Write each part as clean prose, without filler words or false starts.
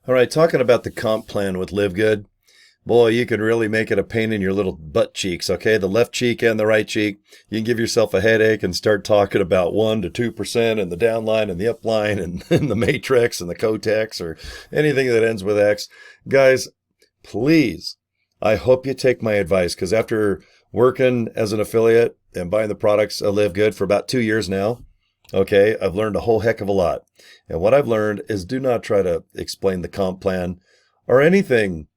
All right, talking about the comp plan with LiveGood. Boy, you can really make it a pain in your little butt cheeks, okay? The left cheek and the right cheek. You can give yourself a headache and start talking about 1 to 2% and the downline and the upline and the matrix and the cotex or anything that ends with X. Guys, please, I hope you take my advice, because after working as an affiliate and buying the products of LiveGood for about 2 years now, okay, I've learned a whole heck of a lot. And what I've learned is do not try to explain the comp plan or anything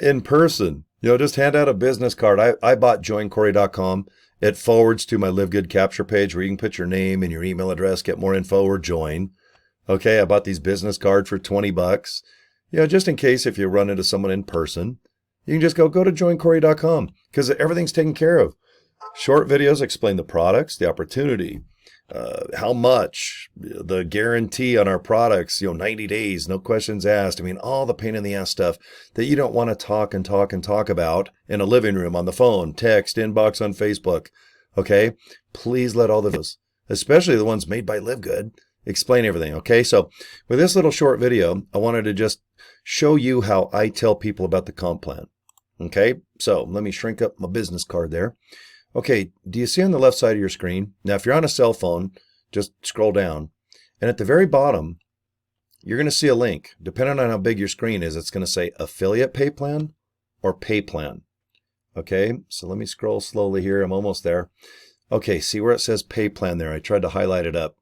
in person. Just hand out a business card. I bought joincory.com. It forwards to my LiveGood capture page where you can put your name and your email address, get more info, or join. Okay, I bought these business cards for $20. Just in case if you run into someone in person, you can just go to joincory.com because everything's taken care of. Short videos explain the products, the opportunity, how much, the guarantee on our products, 90 days, no questions asked. I mean, all the pain in the ass stuff that you don't want to talk about in a living room, on the phone, text, inbox on Facebook. Okay. Please let all the videos, especially the ones made by LiveGood, explain everything. Okay. So with this little short video, I wanted to just show you how I tell people about the comp plan. Okay. So let me shrink up my business card there. Okay, do you see on the left side of your screen? Now, if you're on a cell phone, just scroll down. And at the very bottom, you're going to see a link. Depending on how big your screen is, it's going to say Affiliate Pay Plan or Pay Plan. Okay, so let me scroll slowly here. I'm almost there. Okay, see where it says Pay Plan there? I tried to highlight it up.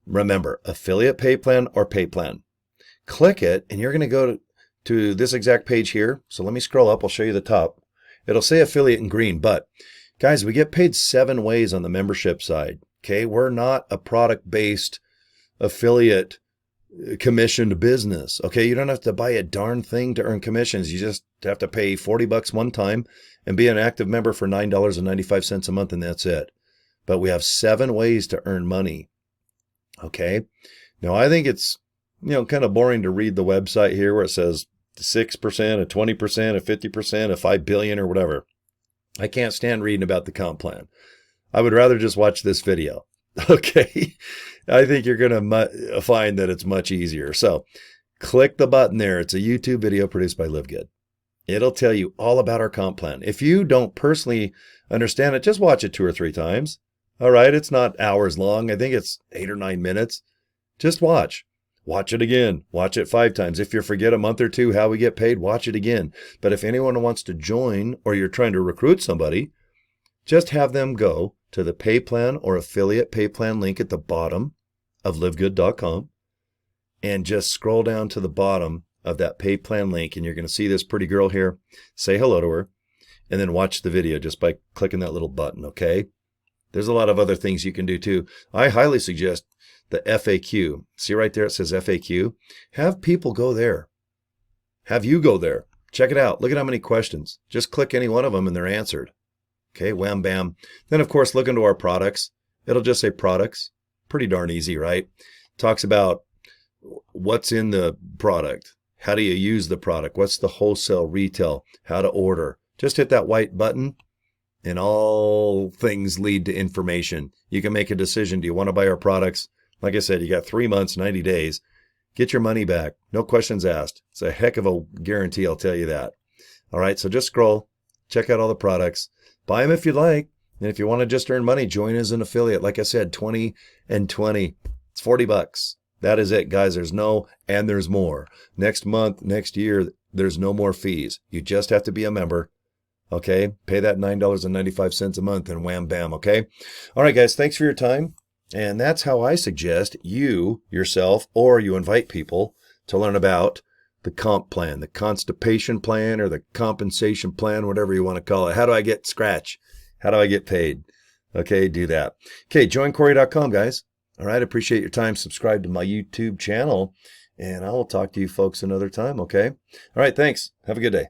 Remember, Affiliate Pay Plan or Pay Plan. Click it, and you're going to go to this exact page here. So let me scroll up. I'll show you the top. It'll say Affiliate in green, but guys, we get paid 7 ways on the membership side. Okay, we're not a product-based affiliate commissioned business. Okay, you don't have to buy a darn thing to earn commissions. You just have to pay $40 one time and be an active member for $9.95 a month, and that's it. But we have 7 ways to earn money. Okay, now I think it's kind of boring to read the website here where it says 6%, a 20%, a 50%, a 5 billion or whatever. I can't stand reading about the comp plan. I would rather just watch this video. Okay. I think you're going to find that it's much easier. So click the button there. It's a YouTube video produced by LiveGood. It'll tell you all about our comp plan. If you don't personally understand it, just watch it 2 or 3 times. All right. It's not hours long. I think it's 8 or 9 minutes. Just watch. Watch it again. Watch it 5 times. If you forget a month or 2 how we get paid, watch it again. But if anyone wants to join or you're trying to recruit somebody, just have them go to the pay plan or affiliate pay plan link at the bottom of livegood.com and just scroll down to the bottom of that pay plan link, and you're going to see this pretty girl here. Say hello to her and then watch the video just by clicking that little button. Okay. There's a lot of other things you can do too. I highly suggest the FAQ. See right there, it says FAQ. Have people go there. Have you go there. Check it out. Look at how many questions. Just click any one of them and they're answered. Okay, wham, bam. Then, of course, look into our products. It'll just say products. Pretty darn easy, right? Talks about what's in the product. How do you use the product? What's the wholesale, retail? How to order. Just hit that white button and all things lead to information. You can make a decision. Do you want to buy our products? Like I said, you got 3 months, 90 days. Get your money back. No questions asked. It's a heck of a guarantee, I'll tell you that. All right, so just scroll. Check out all the products. Buy them if you like. And if you want to just earn money, join as an affiliate. Like I said, 20 and 20. It's $40. That is it, guys. There's more. Next month, next year, there's no more fees. You just have to be a member. Okay, pay that $9.95 a month and wham, bam. Okay. All right, guys, thanks for your time. And that's how I suggest you yourself or you invite people to learn about the comp plan, the constipation plan or the compensation plan, whatever you want to call it. How do I get scratch? How do I get paid? Okay, do that. Okay, joincory.com, guys. All right, appreciate your time. Subscribe to my YouTube channel, and I will talk to you folks another time, okay? All right, thanks. Have a good day.